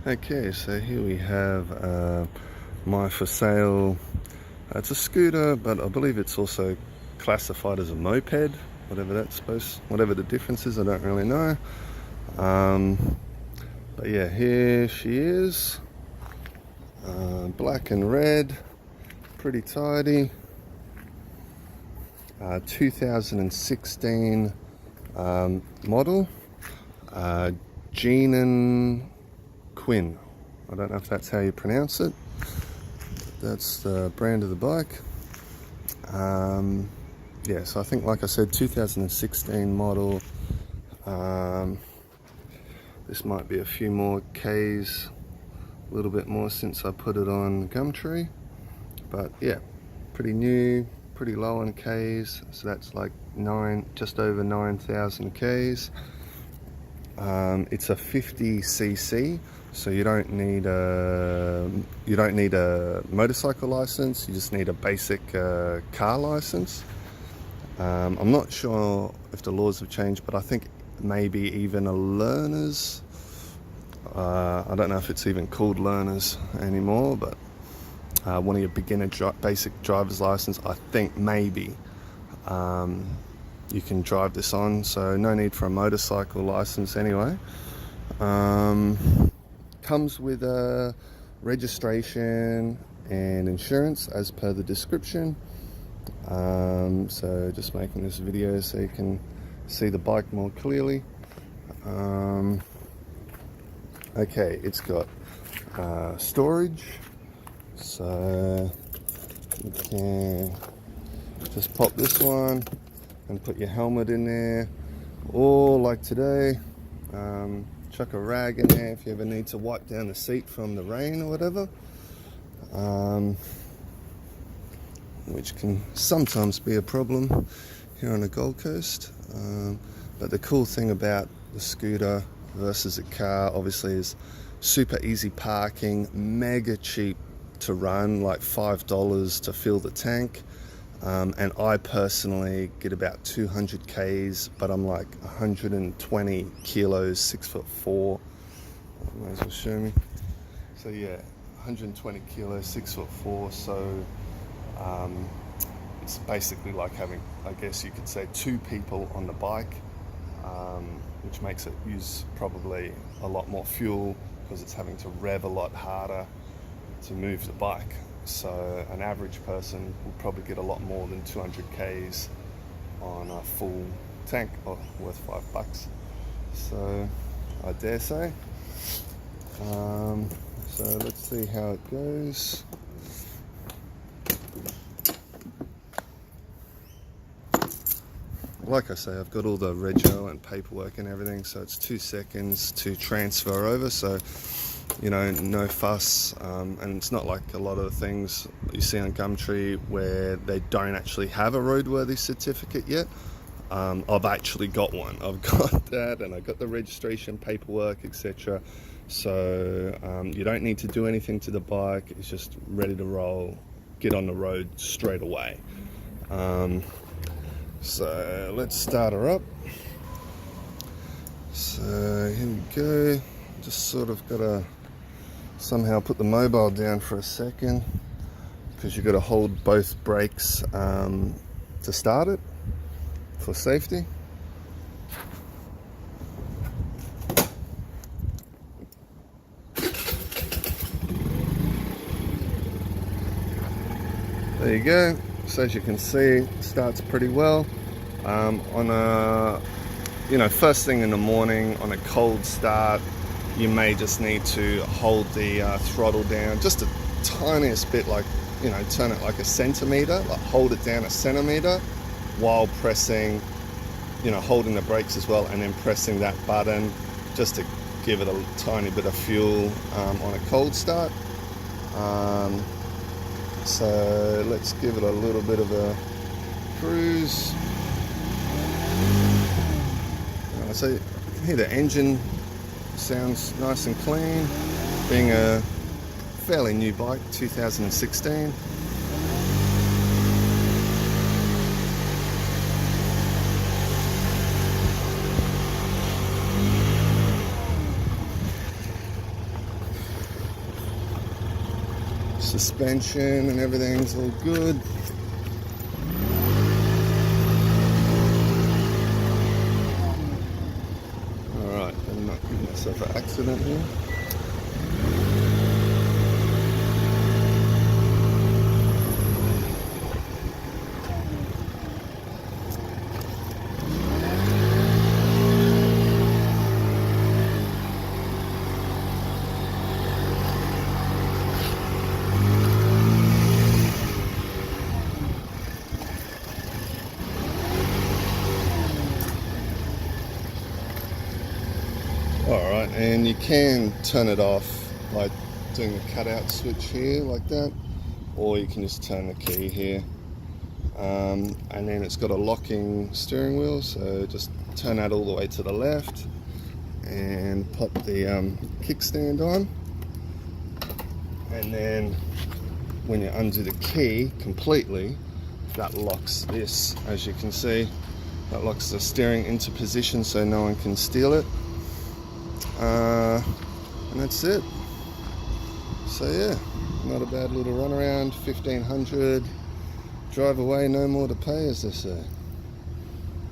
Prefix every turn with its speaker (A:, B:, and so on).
A: Okay, so here we have my for sale. It's a scooter, but I believe it's also classified as a moped, whatever the difference is, I don't really know. But yeah, here she is, black and red, pretty tidy. 2016 model, Jean Quinn. I don't know if that's how you pronounce it. That's the brand of the bike. Yeah, so I think, like I said, 2016 model. This might be a few more Ks, a little bit more since I put it on Gumtree. But yeah, pretty new, pretty low on Ks. So that's like just over 9,000 Ks. It's a 50cc, so you don't need a motorcycle license. You just need a basic car license. I'm not sure if the laws have changed, but I think maybe even a learner's. I don't know if it's even called learners anymore, but one of your basic driver's license, I think maybe you can drive this on, so no need for a motorcycle license anyway. Comes with a registration and insurance as per the description. So just making this video so you can see the bike more clearly. Okay, it's got storage, so you can just pop this one and put your helmet in there, or like today, chuck a rag in there if you ever need to wipe down the seat from the rain or whatever, which can sometimes be a problem here on the Gold Coast. But the cool thing about the scooter versus a car obviously is super easy parking, mega cheap to run, like $5 to fill the tank. And I personally get about 200 Ks, but I'm like 120 kilos, 6'4". Might as well show me. So yeah, 120 kilos, 6'4". So it's basically like having, I guess you could say, two people on the bike, which makes it use probably a lot more fuel because it's having to rev a lot harder to move the bike. So an average person will probably get a lot more than 200 Ks on a full tank, worth $5. So I dare say. So let's see how it goes. Like I say, I've got all the rego and paperwork and everything, so it's 2 seconds to transfer over, so you know, no fuss. And it's not like a lot of the things you see on Gumtree where they don't actually have a roadworthy certificate yet. I've actually got one. I've got that, and I got the registration paperwork, etc. So you don't need to do anything to the bike. It's just ready to roll, get on the road straight away. So let's start her up. So here we go. Just sort of gotta somehow put the mobile down for a second, because you've got to hold both brakes to start it for safety. There you go. So as you can see, it starts pretty well. On a, first thing in the morning on a cold start, you may just need to hold the throttle down just a tiniest bit, like, turn it like a centimeter, like hold it down a centimeter while pressing, holding the brakes as well, and then pressing that button just to give it a tiny bit of fuel on a cold start. So let's give it a little bit of a cruise. So you can hear the engine sounds nice and clean, being a fairly new bike, 2016. Suspension and everything's all good. Alright, I'm not giving myself an accident here. Alright, and you can turn it off by doing the cutout switch here like that, or you can just turn the key here. And then it's got a locking steering wheel, so just turn that all the way to the left and pop the kickstand on, and then when you undo the key completely, that locks this. As you can see, that locks the steering into position so no one can steal it. And that's it. So yeah, not a bad little run around. 1500, drive away, no more to pay, as they say.